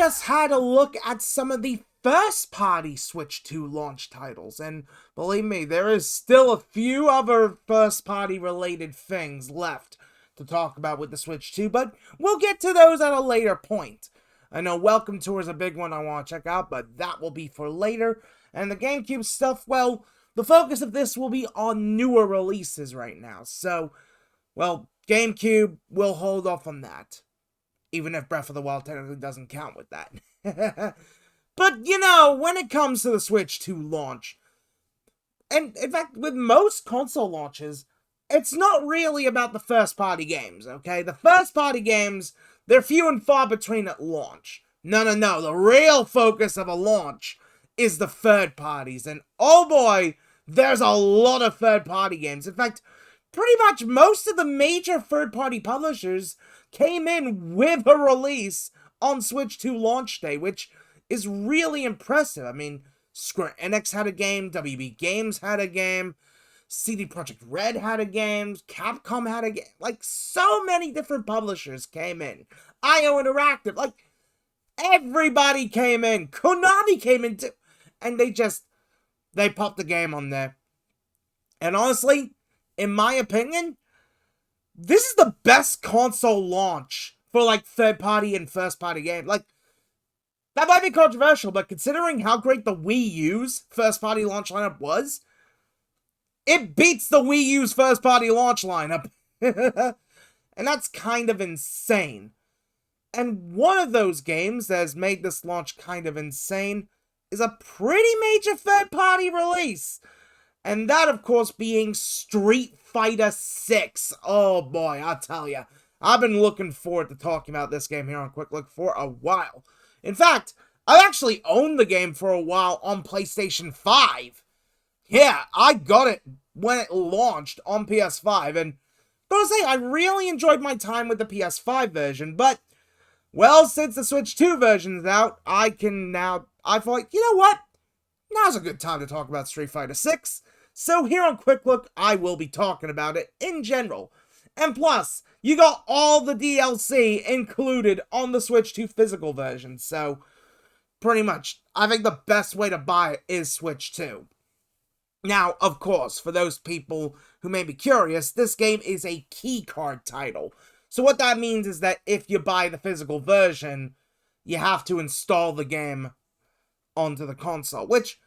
just had a look at some of the first-party Switch 2 launch titles, and believe me, there is still a few other first-party related things left to talk about with the Switch 2, but we'll get to those at a later point. I know Welcome Tour is a big one I want to check out, but that will be for later. And the GameCube stuff, well, the focus of this will be on newer releases right now. So, well, GameCube will hold off on that. Even if Breath of the Wild technically doesn't count with that. But, you know, when it comes to the Switch 2 launch, and in fact, with most console launches, it's not really about the first-party games, okay? The first-party games, they're few and far between at launch. No. The real focus of a launch is the third parties. And oh boy, there's a lot of third-party games. In fact, pretty much most of the major third-party publishers came in with a release on Switch 2 launch day, which is really impressive. I mean, Square Enix had a game, WB Games had a game, CD Projekt Red had a game, Capcom had a game. Like, so many different publishers came in. IO Interactive, like, everybody came in. Konami came in too. And they popped the game on there. And honestly, in my opinion, this is the best console launch for, like, third-party and first-party games. Like, that might be controversial, but considering how great the Wii U's first-party launch lineup was, it beats the Wii U's first-party launch lineup. And that's kind of insane. And one of those games that has made this launch kind of insane is a pretty major third-party release. And that, of course, being Street Fighter 6. Oh boy, I'll tell ya. I've been looking forward to talking about this game here on Quick Look for a while. In fact, I've actually owned the game for a while on PlayStation 5. Yeah, I got it when it launched on PS5, and gotta say, I really enjoyed my time with the PS5 version, but, well, since the Switch 2 version's out, I thought, you know what? Now's a good time to talk about Street Fighter 6. So here on Quick Look, I will be talking about it in general. And plus, you got all the DLC included on the Switch 2 physical version. So, pretty much, I think the best way to buy it is Switch 2. Now, of course, for those people who may be curious, this game is a keycard title. So what that means is that if you buy the physical version, you have to install the game onto the console, which,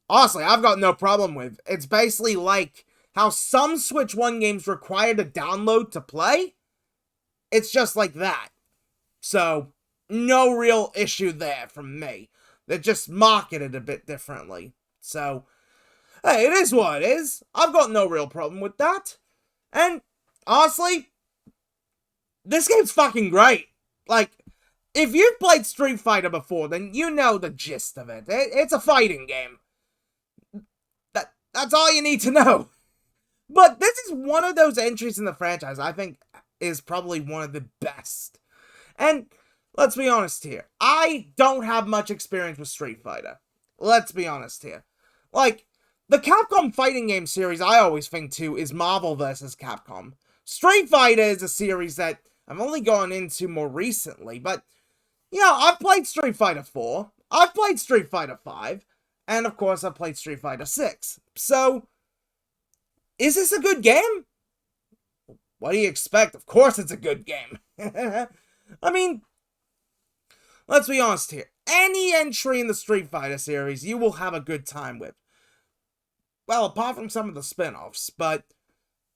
honestly, I've got no problem with. It's basically like how some Switch 1 games require to download to play. It's just like that. So, no real issue there from me. They just market it a bit differently. So, hey, it is what it is. I've got no real problem with that. And, honestly, this game's fucking great. Like, if you've played Street Fighter before, then you know the gist of it. It's a fighting game. That's all you need to know. But this is one of those entries in the franchise I think is probably one of the best. And let's be honest here. I don't have much experience with Street Fighter. Let's be honest here. Like, the Capcom fighting game series I always think too is Marvel vs. Capcom. Street Fighter is a series that I've only gone into more recently, but, you know, I've played Street Fighter 4, I've played Street Fighter 5, and of course I've played Street Fighter 6. So, is this a good game? What do you expect? Of course it's a good game. I mean, let's be honest here. Any entry in the Street Fighter series you will have a good time with. Well, apart from some of the spin-offs, but,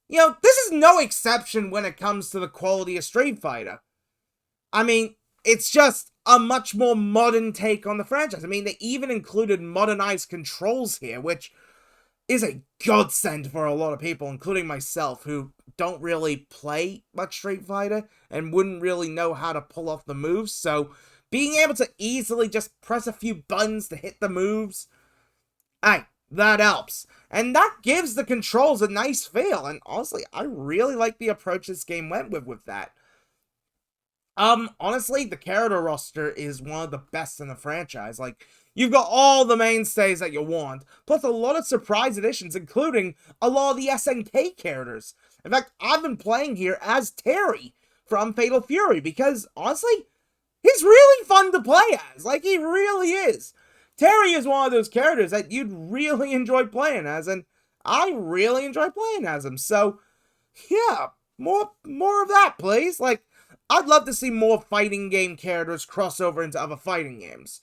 you know, this is no exception when it comes to the quality of Street Fighter. I mean, it's just a much more modern take on the franchise. I mean, they even included modernized controls here, which is a godsend for a lot of people, including myself, who don't really play much Street Fighter and wouldn't really know how to pull off the moves. So, being able to easily just press a few buttons to hit the moves, hey, that helps. And that gives the controls a nice feel. And honestly, I really like the approach this game went with that. Honestly, the character roster is one of the best in the franchise. Like, you've got all the mainstays that you want, plus a lot of surprise additions, including a lot of the SNK characters. In fact, I've been playing here as Terry from Fatal Fury, because, honestly, he's really fun to play as. Like, he really is. Terry is one of those characters that you'd really enjoy playing as, and I really enjoy playing as him. So, yeah, more of that, please. Like, I'd love to see more fighting game characters cross over into other fighting games.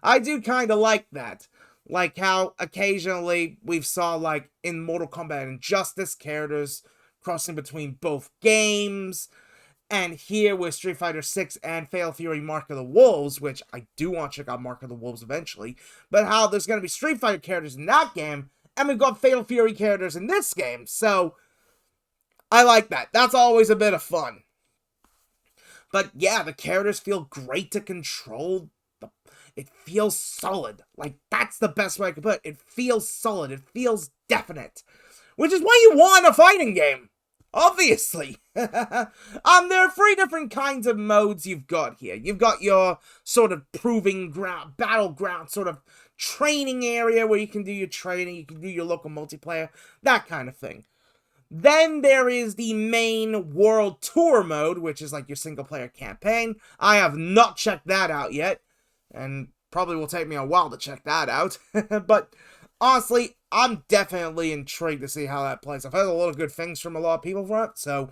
I do kind of like that. Like how occasionally we've saw, like, in Mortal Kombat Injustice, characters crossing between both games. And here with Street Fighter 6 and Fatal Fury Mark of the Wolves, which I do want to check out Mark of the Wolves eventually, but how there's going to be Street Fighter characters in that game, and we've got Fatal Fury characters in this game. So, I like that. That's always a bit of fun. But yeah, the characters feel great to control. It feels solid. Like, that's the best way I could put it. It feels solid. It feels definite. Which is what you want in a fighting game. Obviously. There are 3 different kinds of modes you've got here. You've got your sort of proving ground, battleground, sort of training area where you can do your training, you can do your local multiplayer, that kind of thing. Then there is the main World Tour mode, which is like your single-player campaign. I have not checked that out yet, and probably will take me a while to check that out. But honestly, I'm definitely intrigued to see how that plays. I've heard a lot of good things from a lot of people from it, so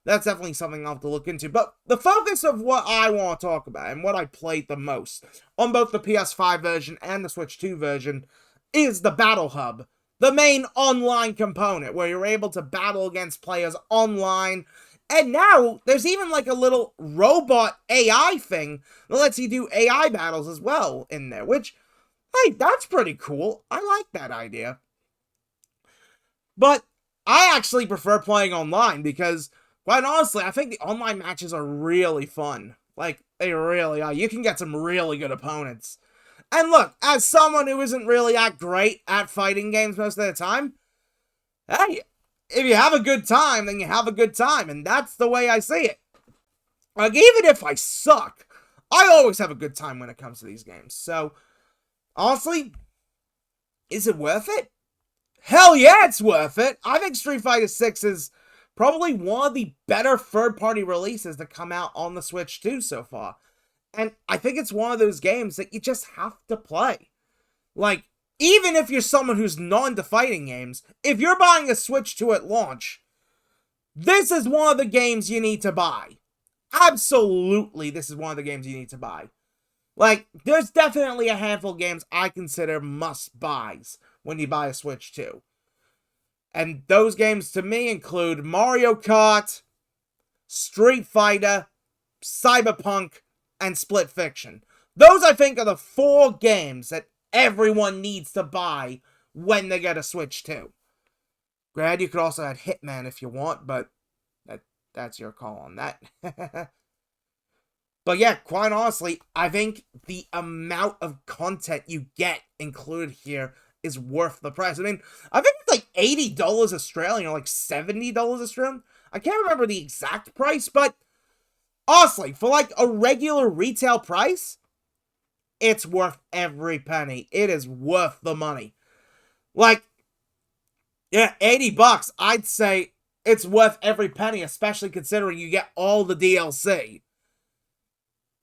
that's definitely something I'll have to look into. But the focus of what I want to talk about, and what I played the most, on both the PS5 version and the Switch 2 version, is the Battle Hub. The main online component, where you're able to battle against players online. And now, there's even like a little robot AI thing that lets you do AI battles as well in there, which, hey, that's pretty cool. I like that idea. But I actually prefer playing online because, quite honestly, I think the online matches are really fun. Like, they really are. You can get some really good opponents. And look, as someone who isn't really that great at fighting games most of the time, hey, if you have a good time, then you have a good time, and that's the way I see it. Like, even if I suck, I always have a good time when it comes to these games. So, honestly, is it worth it? Hell yeah, it's worth it! I think Street Fighter 6 is probably one of the better third-party releases to come out on the Switch 2 so far. And I think it's one of those games that you just have to play. Like, even if you're someone who's not into fighting games, if you're buying a Switch 2 at launch, this is one of the games you need to buy. Absolutely, this is one of the games you need to buy. Like, there's definitely a handful of games I consider must-buys when you buy a Switch 2. And those games to me include Mario Kart, Street Fighter, Cyberpunk, and Split Fiction. Those, I think, are the 4 games that everyone needs to buy when they get a Switch 2. Granted, you could also add Hitman if you want, but that's your call on that. But yeah, quite honestly, I think the amount of content you get included here is worth the price. I mean, I think it's like $80 Australian or like $70 Australian. I can't remember the exact price, but honestly, for like a regular retail price, it's worth every penny. It is worth the money. Like, yeah, $80, I'd say it's worth every penny, especially considering you get all the DLC.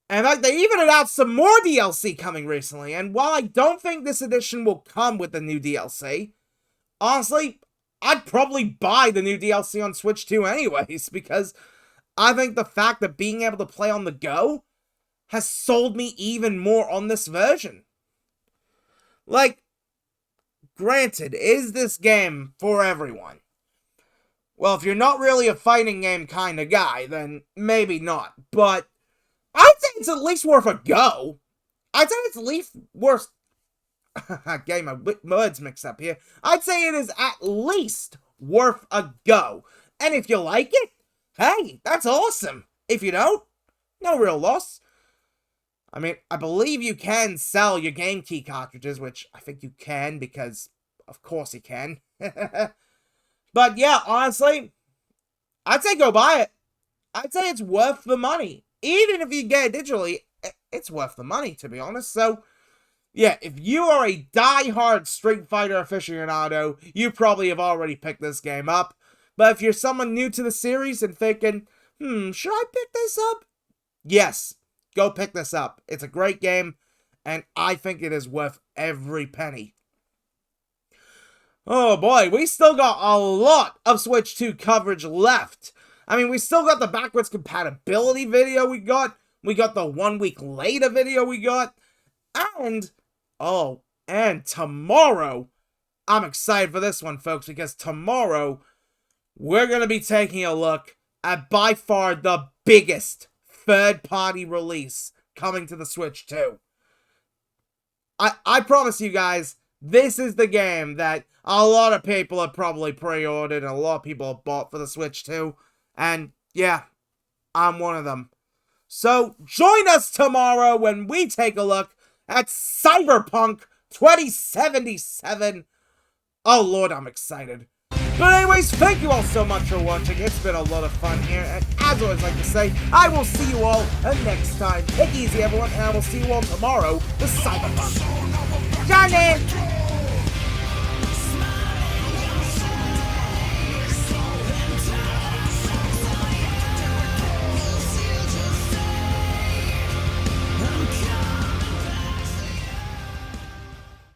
And in fact, they even announced some more DLC coming recently, and while I don't think this edition will come with the new DLC, honestly, I'd probably buy the new DLC on Switch 2 anyways, because I think the fact that being able to play on the go has sold me even more on this version. Like, granted, is this game for everyone? Well, if you're not really a fighting game kind of guy, then maybe not, but I'd say it's at least worth a go. I'd say it's at least worth... I gave my words mixed up here. I'd say it is at least worth a go. And if you like it, hey, that's awesome. If you don't, no real loss. I mean, I believe you can sell your game key cartridges, which I think you can because, of course you can. But yeah, honestly, I'd say go buy it. I'd say it's worth the money. Even if you get it digitally, it's worth the money, to be honest. So, yeah, if you are a die-hard Street Fighter aficionado, you probably have already picked this game up. But if you're someone new to the series and thinking, should I pick this up? Yes, go pick this up. It's a great game, and I think it is worth every penny. Oh boy, we still got a lot of Switch 2 coverage left. I mean, we still got the backwards compatibility video we got the 1 week later video we got, and tomorrow, I'm excited for this one, folks, because tomorrow, we're going to be taking a look at by far the biggest third-party release coming to the Switch 2. I promise you guys, this is the game that a lot of people have probably pre-ordered and a lot of people have bought for the Switch 2. And yeah, I'm one of them. So join us tomorrow when we take a look at Cyberpunk 2077. Oh Lord, I'm excited. But anyways, thank you all so much for watching. It's been a lot of fun here. And as I always like to say, I will see you all next time. Take it easy, everyone. And I will see you all tomorrow with Cyberpunk. Johnny!